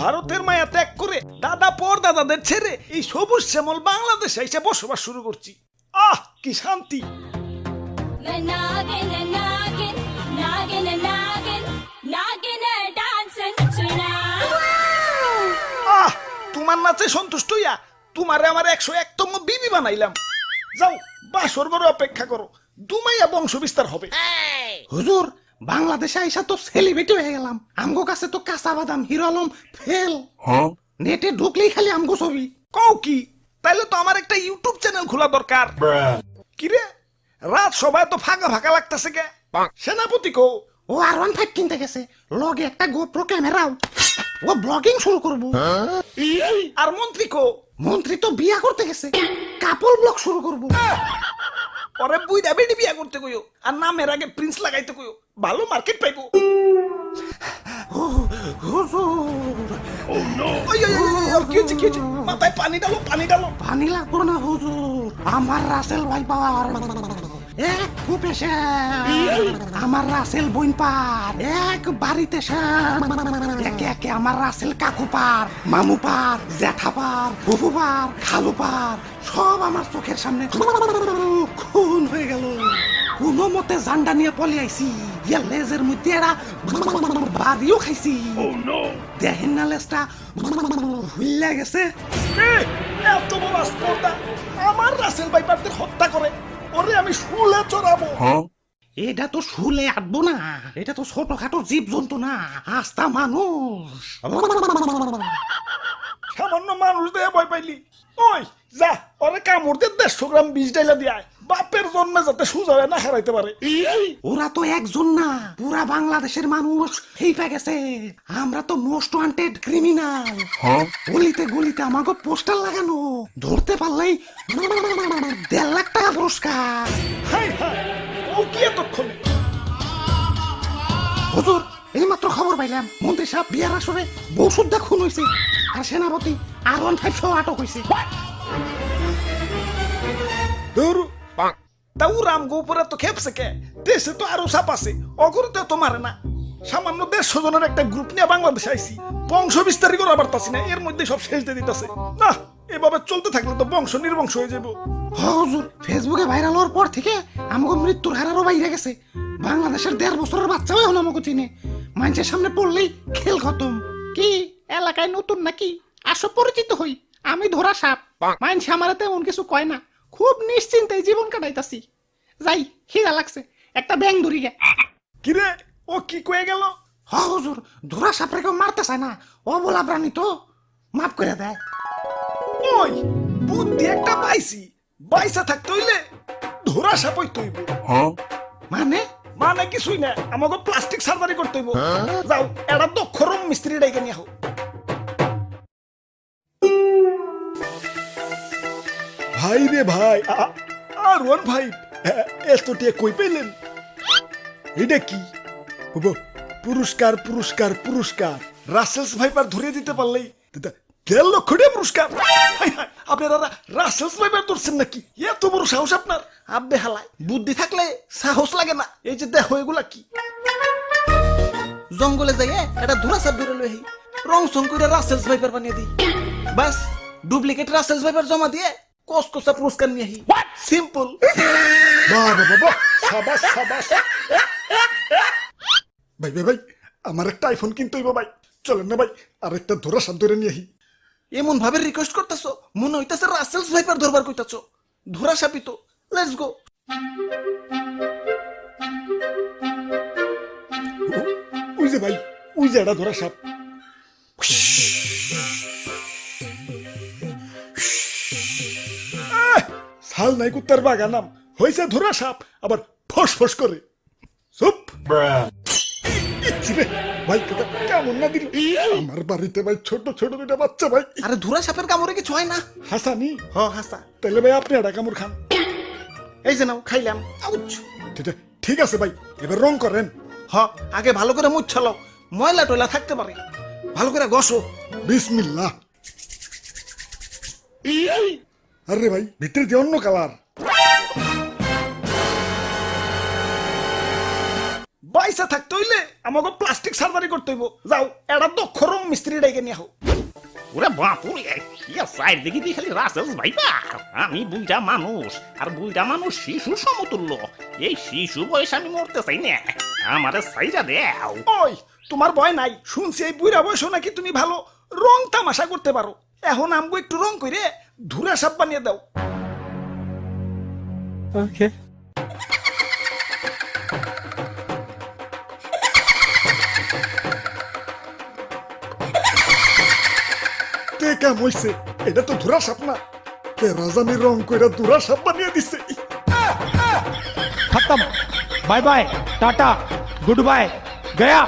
ভারতের মায়া ত্যাগ করে দাদা পর দাদাদের ছেড়ে এই সবুজ শ্যামল বাংলাদেশে এসে বসবাস শুরু করছি। আহ কি শান্তি। আহ তোমার নাচে সন্তুষ্ট হইয়া তোমারে আমার 101তম বিবি বানাইলাম। যাও বাসর ঘরে অপেক্ষা করো, দুমাইয়া বংশ বিস্তার হবে। হুজুর, বাংলাদেশে আইসা তো সেলিব্রিটি হয়ে গেলাম। আমগো কাছে তো কাঁচা বাদাম হিরো আলম ফেল। নেটে ঢুকলেই খালি আমগো ছবি। কও কি? তাইলে তো আমার একটা ইউটিউব চ্যানেল খোলা দরকার। কিরে রাত সবাই তো ফাঁকা ফাঁকা লাগতেছে কে? সেনাপতি কো? ও R15 কিনতে গেছে, লগে একটা গোপ্রো ক্যামেরাও। ও ব্লগিং শুরু করবো। আর মন্ত্রী কো? মন্ত্রী তো বিয়া করতে গেছে, কাপল ব্লগ শুরু করবো। পরে বুইড়া বেডি বিয়া করতে কইও, আর নামের আগে প্রিন্স লাগাইতে কইও, ভালো মার্কেট পাইবো। হুজুর, ওই কি হচ্ছে? মাথায় পানি ডালো, পানি ডালো। পানি লাগবো না হুজুর, আমার রাসেল ভাই পাওয়ার এক কূপে আমার রাসেল বইন পার, এক বাড়িতে একে একে আমার রাসেল কাকু পার, মামু পার, জ্যাঠা পার, ফুফু পার, খালু পার, সব আমার চোখের সামনে খুন হয়ে গেল। কোনো মতে জান্ডা নিয়ে পলি আইছি, লেজের মধ্যে এরা বাড়িও খাইছি। দেখেন না লেজটা হুইল্লা গেছে। এত বড় স্পর্ধা আমার রাসেল ভাইপারদের হত্যা করে, ওরে আমি শুলে চড়াবো। এটা তো শুলে আটবো না, এটা তো ছোটখাটো জীব জন্তু না, আস্তা মানুষ। সামান্য মানুষ দিয়ে ভয় পাইলি? ওই যা ওরে কামড় দিয়ে 150 গ্রাম বিষ ডাইলা দিয়ায়, বাপের জন্মে যাতে সুজা না হারাইতে পারে। ওরা তো একজন না, পুরা বাংলাদেশের মানুষ হেইপা গেছে। আমরা তো মোস্ট ওয়ান্টেড ক্রিমিনাল। গলিতে গলিতে আমাকে পোস্টার লাগানো, ধরতে পারলেই 1.5 লাখ টাকা পুরস্কার। হাই হাই, ও কি এতক্ষণে? হুজুর, এইমাত্র খবর পাইলাম মন্ত্রী সাহেব বিয়ার আসরে বউ সুদ্ধা খুন হয়েছে, আর সেনাপতি R15 সহ আটক হয়েছে। তাও রামগো উপরে তো খেপছে কে? দেশে তো আরো সাপ আছে, অগরতে তো মারে না। সামান্য 150 জনের একটা গ্রুপ নিয়ে বাংলাদেশে আইছি, বংশ বিস্তারই করা পারতাছি না, এর মধ্যে সব শেষ দিয়ে দিতেছে। না এভাবে চলতে থাকলে তো বংশ নির্বংশ হয়ে যাবো। হুজুর, ফেসবুকে ভাইরাল হওয়ার পর থেকে আমাকে মৃত্যুর হারারও বাইরে গেছে। বাংলাদেশের 1.5 বছরের বাচ্চাও এখন আমাকে চিনে। মানুষের সামনে পড়লেই খেল খতম। কি এলাকায় নতুন নাকি? আসো পরিচিত হই, আমি ধরা সাপ। মানুষ আমার তেমন কিছু কয় না, খুব নিশ্চিন্তে জীবন কাটাইতাছি। যাই, খিদা লাগছে, একটা ব্যাং ধরি গে। কিরে ও কি কয়ে গেল? হুজুর, ধরা সাপরে কেউ মারতে চায় না, ও বলা প্রাণী তো মাফ করে দেয়। ওই বুদ্ধি একটা পাইছি, বাইসা থাকতে হইলে ধরা সাপ হইতে হইব। মানে মানে কিছুই না, আমাকে প্লাস্টিক সার্জারি করতে হইব। যাও এটা দক্ষ রুম মিস্ত্রি ডাইকে নিয়ে আহো। ভাই রে ভাই, R15 এত টিয়া কই পেলেন? এটা কি? পুরস্কার পুরস্কার পুরস্কার, রাসেলস ভাইপার ধরিয়ে দিতে পারলেই 1.5 লক্ষ টাকা পুরস্কার। আপনারা রাসেলস ভাইপার ধরছেন নাকি? এত বড় সাহস আপনার? আব্বে হালায়, বুদ্ধি থাকলে সাহস লাগে না। এই যে দেখো এগুলা কি? জঙ্গলে যাইয়ে এটা ধরা সাপ ধরে লই, রং সং করে রাসেলস ভাইপার বানিয়ে দিই। বাস ডুপ্লিকেট রাসেলস ভাইপার জমা দিয়ে কসকসা পুরস্কার নিয়ে আহি। সিম্পল। বাহ বাহ বাহ, সাবাস সাবাস। ভাই ভাই ভাই, আমার একটা আইফোন কিনতে হইব ভাই, চলেন না ভাই আর একটা ধরা সাপ ধরে নিয়ে আহি। এমন ভাবে রিকোয়েস্ট করতেছো মনে হইতাছে রাসেলস ভাইপার ধরবার কইতাছো। ধরা সাপই তো, লেটস গো। ওই যে ভাই, ওই যে এটা ধরা সাপ। সাল নাই কুত্তার বাগানাম হয়েছে ধরা সাপ, আবার ফস ফস করে। চুপ ভাই, কেমন না দিল আমার বাড়িতে ভাই, ছোট ছোট দুটা বাচ্চা ভাই। আরে ধরা সাপের কামড়ে কিছু হয় না। হাসানি? হ হাসা। তাহলে ভাই আপনি একটা কামড় খান। এই যে নাও, খাইলাম। ঠিক আছে ভাই, এবার রং করেন। হ, আগে ভালো করে মুছ ছালাও, ময়লা টয়লা থাকতে পারে, ভালো করে ঘষো। বিসমিল্লাহ। আরে ভাই, ভিতরে দিয়ে অন্য কালার। পয়সা থাকতে হইলে আমাকে প্লাস্টিক সার্জারি করতে হইব যাও এটা দক্ষ রং মিস্ত্রি ডাইকে নিয়ে হও ওরে বাপুরে ইয়া সাইড দেখি দি খালি রাসেলস ভাইবা আমি বুইটা মানুষ আর বুইটা মানুষ শিশু সমতুল্য এই শিশু বয়স আমি মরতে চাই না আমারে সাইরা দেও ওই তোমার ভয় নাই শুনছি এই বুড়া বয়স নাকি তুমি ভালো রং তামাশা করতে পারো এখন আমগো একটু রং করে ধুরা সাপ বানিয়ে দাও কে কাম হইছে এটা তো ধুরা সাপ না কে রাজানি রং কইরা ধুরা সাপ বানিয়ে দিছে खत्म bye bye tata goodbye गया